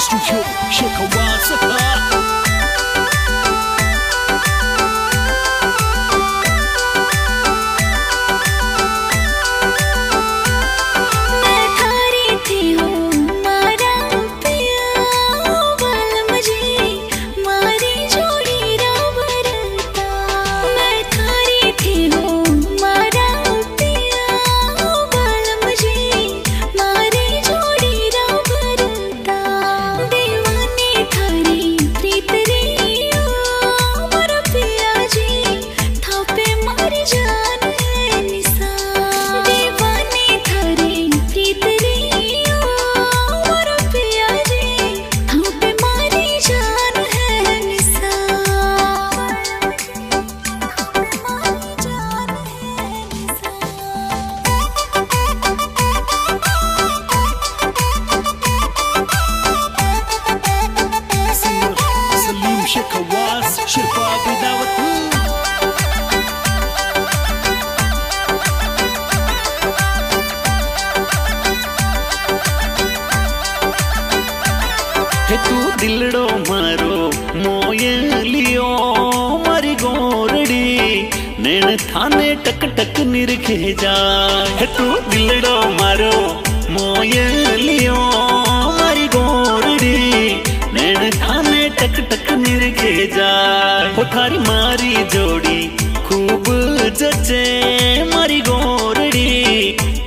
Studio Shekawasa. तू दिलड़ो मारो मोयलियो मारी गोरड़ी नैन थाने टक टक निरखे जा तू दिलड़ो मारो मोयलियो मारी गोरड़ी नैन थाने टक टक निरखे जा थारी मारी जोड़ी खूब जचे मारी गोरड़ी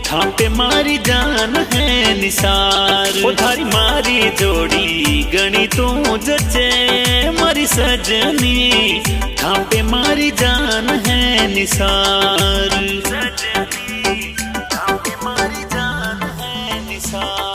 थापे मारी जान है निसार थारी मारी जोड़ी गणी तू जचे मारी सजनी थापे मारी जान है निसार सजनी थापे मारी जान है निसार।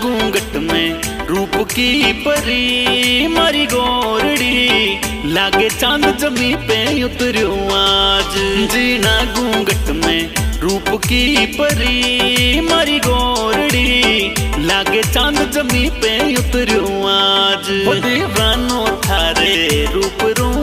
घूंघट में रूप की परी मारी गोरड़ी लागे चांद जमी पे उतरियो आज जीना घूंघट में रूप की परी मारी गोरड़ी लागे चांद जमी पे उतरियो आज दीवानो थारे रूप रू